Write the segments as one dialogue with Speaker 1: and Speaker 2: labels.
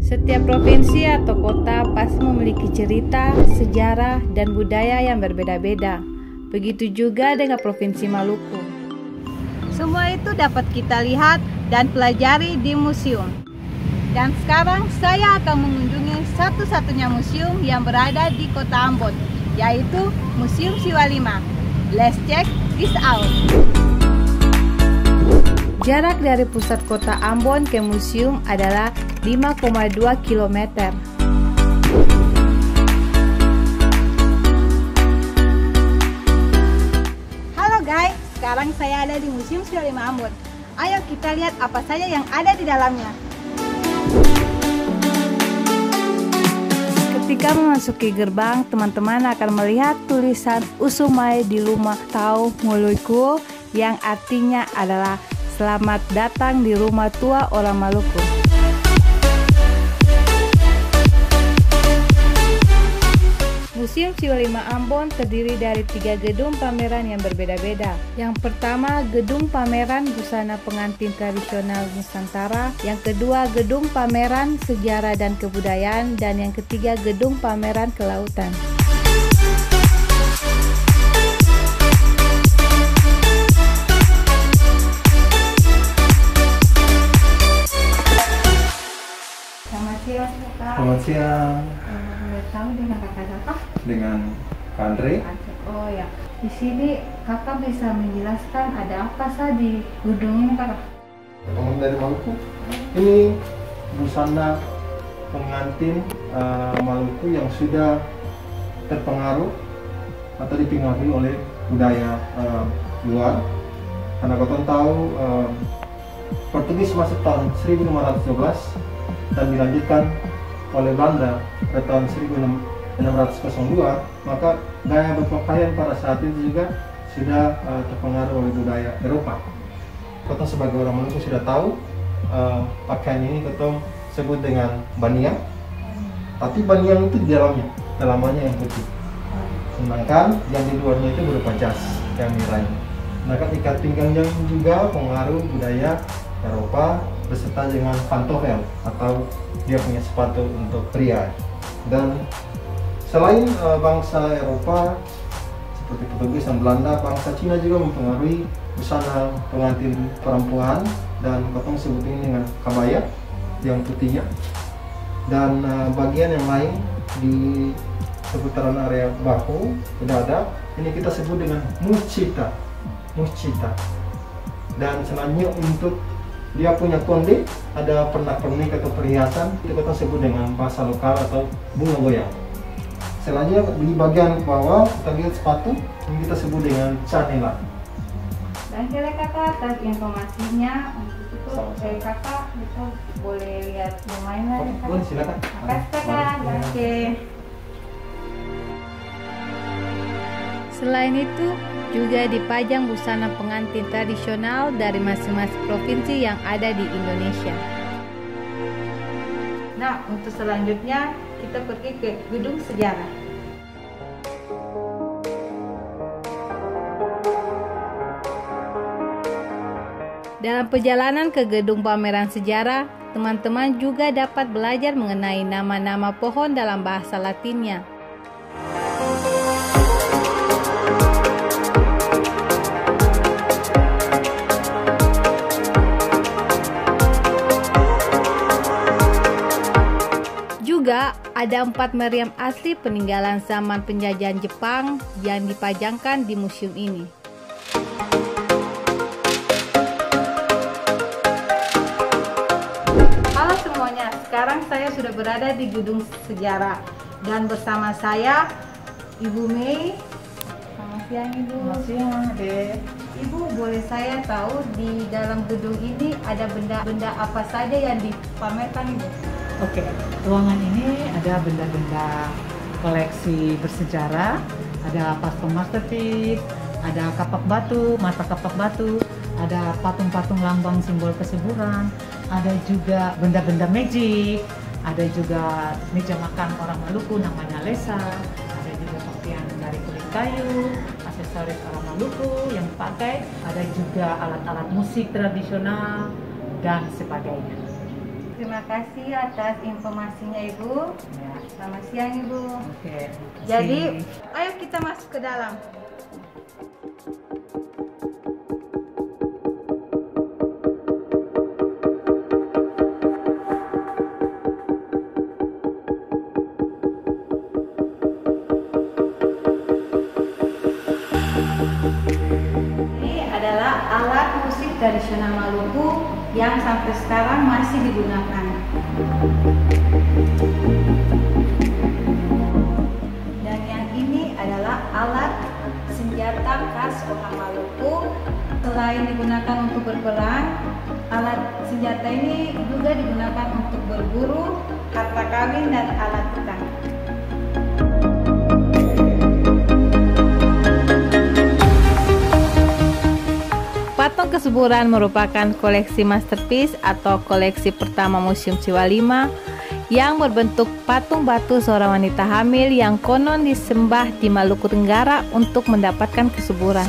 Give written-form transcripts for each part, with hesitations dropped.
Speaker 1: Setiap provinsi atau kota pasti memiliki cerita, sejarah, dan budaya yang berbeda-beda. Begitu juga dengan Provinsi Maluku. Semua itu dapat kita lihat dan pelajari di museum. Dan sekarang saya akan mengunjungi satu-satunya museum yang berada di Kota Ambon, yaitu Museum Siwa Lima. Let's check this out. Jarak dari pusat kota Ambon ke museum adalah 5,2 km. Halo guys, sekarang saya ada di Museum Siwa Lima Ambon. Ayo kita lihat apa saja yang ada di dalamnya. Ketika memasuki gerbang, teman-teman akan melihat tulisan Usumai di Rumah Tau Maluku yang artinya adalah Selamat datang di rumah tua orang Maluku. Museum Siwa Lima Ambon terdiri dari 3 gedung pameran yang berbeda-beda. Yang pertama, gedung pameran busana pengantin tradisional Nusantara. Yang kedua, gedung pameran sejarah dan kebudayaan. Dan yang ketiga, gedung pameran kelautan.
Speaker 2: Selamat siang.
Speaker 1: Boleh tahu dengan kakak siapa?
Speaker 2: Dengan Kak Andre.
Speaker 1: Oh ya, di sini kakak bisa menjelaskan ada apa sih di gedung ini kakak?
Speaker 2: Teman dari Maluku. Ini busana pengantin Maluku yang sudah terpengaruh atau dipengaruhi oleh budaya luar. Karena kalian tahu Portugis masuk tahun 1512 dan dilanjutkan oleh Belanda pada tahun 1602, maka gaya berpakaian pada saat itu juga sudah terpengaruh oleh budaya Eropa. Kita sebagai orang Maluku sudah tahu pakaian ini kita sebut dengan baniang, tapi baniang itu di dalamnya yang putih, sedangkan yang di luarnya itu berupa jas yang merahnya. Maka ikat pinggangnya juga pengaruh budaya Eropa beserta dengan pantofel atau dia punya sepatu untuk pria. Dan selain bangsa Eropa seperti Portugis dan Belanda, bangsa Cina juga mempengaruhi busana pengantin perempuan, dan kita sebut ini dengan kabaya yang putihnya. Dan bagian yang lain di seputaran area bahu, dada, ini kita sebut dengan muscita. Dan selanjutnya untuk dia punya konde, ada pernak-pernik atau perhiasan, itu kita sebut dengan bahasa lokal atau bunga goyang. Selanjutnya di bagian bawah kita lihat sepatu, yang kita sebut dengan canela.
Speaker 1: Dan kira kakak atas informasinya. Untuk itu kakak itu boleh lihat yang lain lagi.
Speaker 2: Boleh, silakan.
Speaker 1: Makasih kakak. Oke. Selain itu, juga dipajang busana pengantin tradisional dari masing-masing provinsi yang ada di Indonesia. Nah, untuk selanjutnya kita pergi ke gedung sejarah. Dalam perjalanan ke gedung pameran sejarah, teman-teman juga dapat belajar mengenai nama-nama pohon dalam bahasa Latinnya. Juga ada 4 meriam asli peninggalan zaman penjajahan Jepang yang dipajangkan di museum ini. Halo semuanya, sekarang saya sudah berada di gedung sejarah dan bersama saya Ibu Mei. Selamat siang Ibu.
Speaker 3: Selamat siang Dek.
Speaker 1: Ibu, boleh saya tahu di dalam gedung ini ada benda-benda apa saja yang dipamerkan Ibu?
Speaker 3: Oke, ruangan ini ada benda-benda koleksi bersejarah, ada patung masterpiece, ada kapak batu, mata kapak batu, ada patung-patung lambang simbol kesuburan, ada juga benda-benda magic, ada juga meja makan orang Maluku namanya lesa, ada juga pakaian dari kulit kayu, aksesoris orang Maluku yang dipakai, ada juga alat-alat musik tradisional dan sebagainya.
Speaker 1: Terima kasih atas informasinya Ibu.
Speaker 3: Ya.
Speaker 1: Selamat siang Ibu.
Speaker 3: Oke.
Speaker 1: Jadi, ayo kita masuk ke dalam. Ini adalah alat musik tradisional Maluku yang sampai sekarang masih digunakan. Dan yang ini adalah alat senjata khas orang Maluku. Selain digunakan untuk berperang, alat senjata ini juga digunakan untuk berburu, harta kawin, dan alat tukang. Patung Kesuburan merupakan koleksi masterpiece atau koleksi pertama Museum Siwa 5 yang berbentuk patung batu seorang wanita hamil yang konon disembah di Maluku Tenggara untuk mendapatkan kesuburan.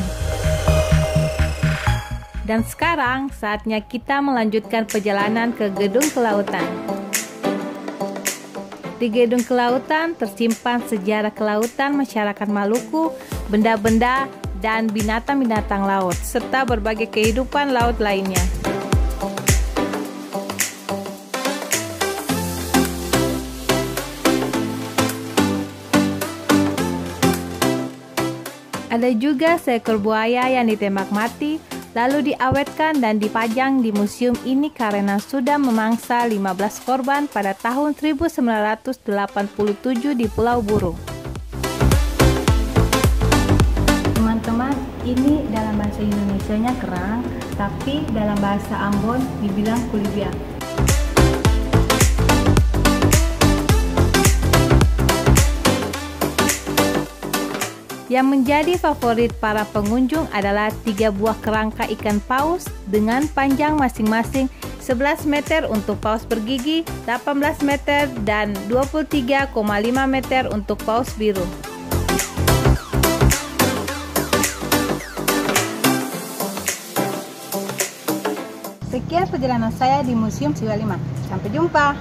Speaker 1: Dan sekarang saatnya kita melanjutkan perjalanan ke Gedung Kelautan. Di Gedung Kelautan tersimpan sejarah kelautan masyarakat Maluku, benda-benda dan binatang-binatang laut, serta berbagai kehidupan laut lainnya. Ada juga seekor buaya yang ditembak mati, lalu diawetkan dan dipajang di museum ini karena sudah memangsa 15 korban pada tahun 1987 di Pulau Buru. Teman-teman, ini dalam bahasa Indonesianya kerang, tapi dalam bahasa Ambon dibilang kulibia. Yang menjadi favorit para pengunjung adalah 3 buah kerangka ikan paus dengan panjang masing-masing 11 meter untuk paus bergigi, 18 meter dan 23,5 meter untuk paus biru. Sekian perjalanan saya di Museum Siwa 5. Sampai jumpa.